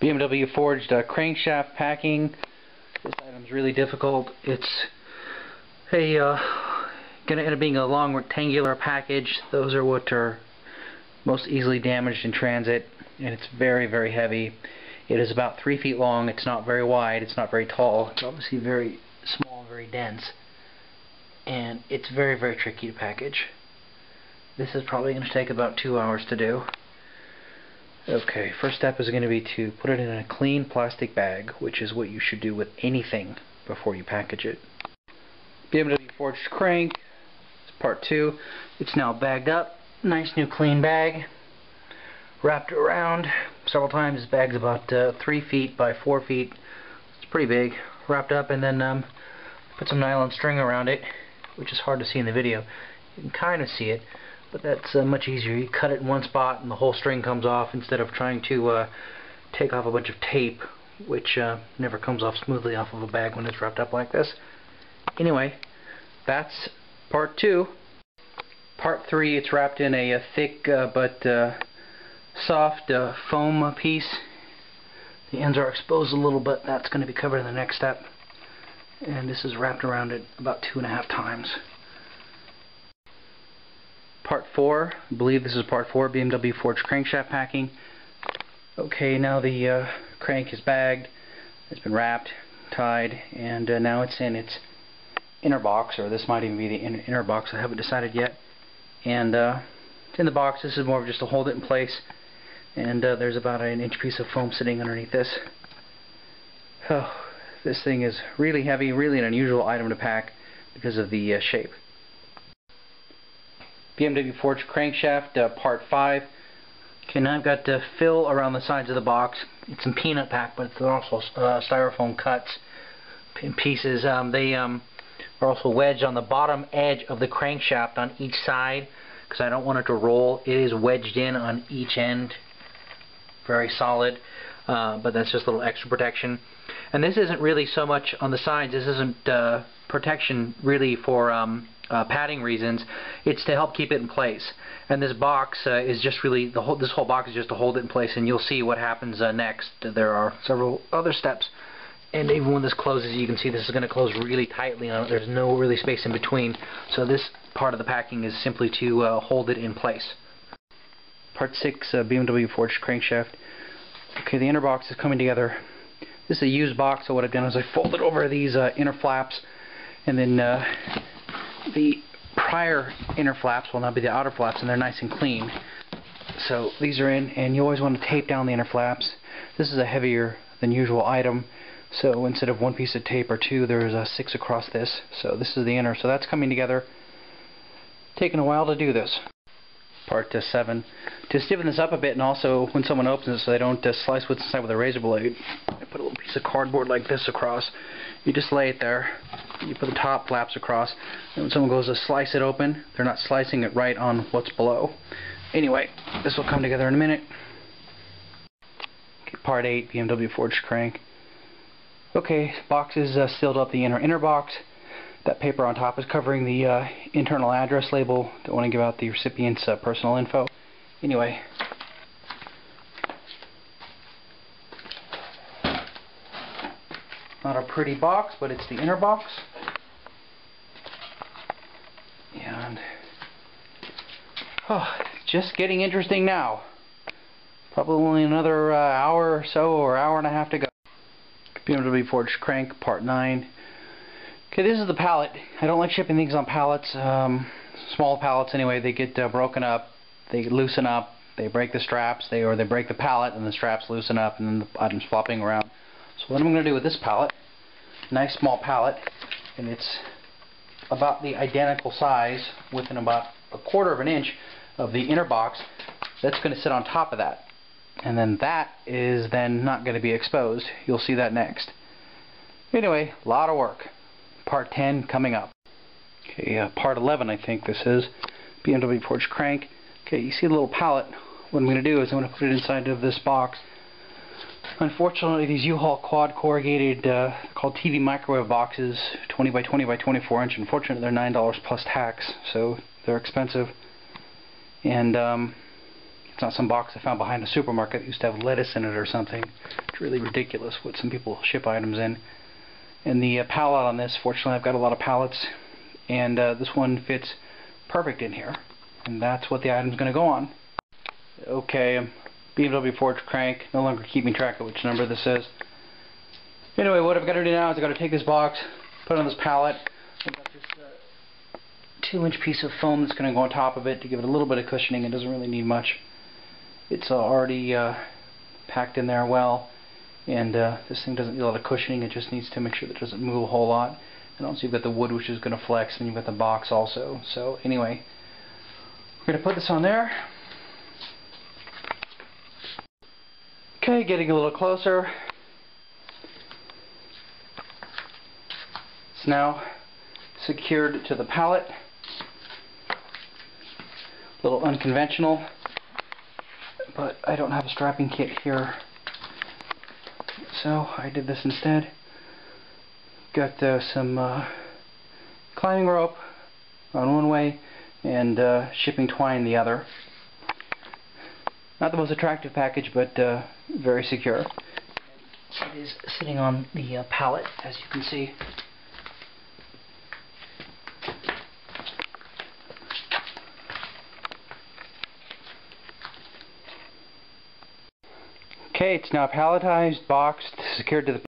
BMW forged crankshaft packing. This item's really difficult. It's going to end up being a long rectangular package. Those are what are most easily damaged in transit, and it's very, very heavy. It is about 3 feet long. It's not very wide. It's not very tall. It's obviously very small, very dense, and it's very, very tricky to package. This is probably going to take about 2 hours to do. Okay, first step is going to be to put it in a clean plastic bag, which is what you should do with anything before you package it. BMW forged crank, it's part 2. It's now bagged up. Nice new clean bag. Wrapped around several times. This bag's about 3 feet by 4 feet. It's pretty big. Wrapped up, and then put some nylon string around it, which is hard to see in the video. You can kind of see it, but that's much easier. You cut it in one spot and the whole string comes off, instead of trying to take off a bunch of tape, which never comes off smoothly off of a bag when it's wrapped up like this. Anyway, that's part 2. Part 3, it's wrapped in a thick but soft foam piece. The ends are exposed a little bit. That's going to be covered in the next step. And this is wrapped around it about 2.5 times. Part 4, I believe this is part 4, BMW forged crankshaft packing. Okay, now the crank is bagged. It's been wrapped, tied, and now it's in its inner box, or this might even be the inner box. I haven't decided yet. And it's in the box. This is more of just to hold it in place. And there's about an inch piece of foam sitting underneath this. Oh, this thing is really heavy, really an unusual item to pack because of the shape. BMW forged crankshaft, part 5. Okay, now I've got fill around the sides of the box. It's in peanut pack, but it's also styrofoam cuts in pieces. They are also wedged on the bottom edge of the crankshaft on each side, because I don't want it to roll. It is wedged in on each end, very solid, but that's just a little extra protection. And this isn't really so much on the sides. This isn't protection really for padding reasons. It's to help keep it in place. And this box is just really this whole box is just to hold it in place. And you'll see what happens next. There are several other steps. And even when this closes, you can see this is going to close really tightly on it. There's no really space in between. So this part of the packing is simply to hold it in place. Part 6, BMW forged crankshaft. Okay, the inner box is coming together. This is a used box, so what I've done is I folded over these inner flaps, and then the prior inner flaps will now be the outer flaps, and they're nice and clean. So these are in, and you always want to tape down the inner flaps. This is a heavier than usual item. So instead of 1 piece of tape or 2, there's 6 across this. So this is the inner. So that's coming together. Taking a while to do this. Part 7. To stiffen this up a bit, and also when someone opens it so they don't slice what's inside with a razor blade, I put a little piece of cardboard like this across. You just lay it there. You put the top flaps across. And when someone goes to slice it open, they're not slicing it right on what's below. Anyway, this will come together in a minute. Okay, part 8, BMW forged crank. Okay, box is sealed up, the inner box. That paper on top is covering the internal address label. Don't want to give out the recipient's personal info. Anyway, not a pretty box, but it's the inner box. And it's just getting interesting now. Probably only another hour or so, or hour and a half to go. BMW forged crank, part 9. Okay, this is the pallet. I don't like shipping things on pallets. Small pallets anyway. They get broken up. They loosen up. They break the straps. They break the pallet, and the straps loosen up, and then the item's flopping around. So what I'm going to do with this pallet, nice small pallet, and it's about the identical size, within about 1/4 of an inch of the inner box. That's going to sit on top of that. And then that is then not going to be exposed. You'll see that next. Anyway, a lot of work. Part 10 coming up. Okay, part 11 I think this is. BMW forged crank. Okay, you see the little pallet. What I'm going to do is I'm going to put it inside of this box. Unfortunately, these U-Haul quad corrugated, called TV microwave boxes, 20 by 20 by 24 inch. Unfortunately, they're $9 plus tax, so they're expensive. And It's not some box I found behind a supermarket that used to have lettuce in it or something. It's really ridiculous what some people ship items in. And the pallet on this, fortunately I've got a lot of pallets, and this one fits perfect in here. And that's what the item's going to go on. Okay, BMW forged crank, no longer keeping track of which number this is. Anyway, what I've got to do now is I've got to take this box, put it on this pallet. I've got this 2-inch piece of foam that's going to go on top of it to give it a little bit of cushioning. It doesn't really need much. It's already packed in there well, and this thing doesn't need a lot of cushioning. It just needs to make sure that it doesn't move a whole lot. And also you've got the wood, which is going to flex, and you've got the box also. So anyway, we're going to put this on there. Okay, getting a little closer. It's now secured to the pallet. A little unconventional, but I don't have a strapping kit here, so I did this instead. Got some climbing rope on one way and shipping twine the other. Not the most attractive package, but very secure. It is sitting on the pallet, as you can see. Okay, it's now palletized, boxed, secured to the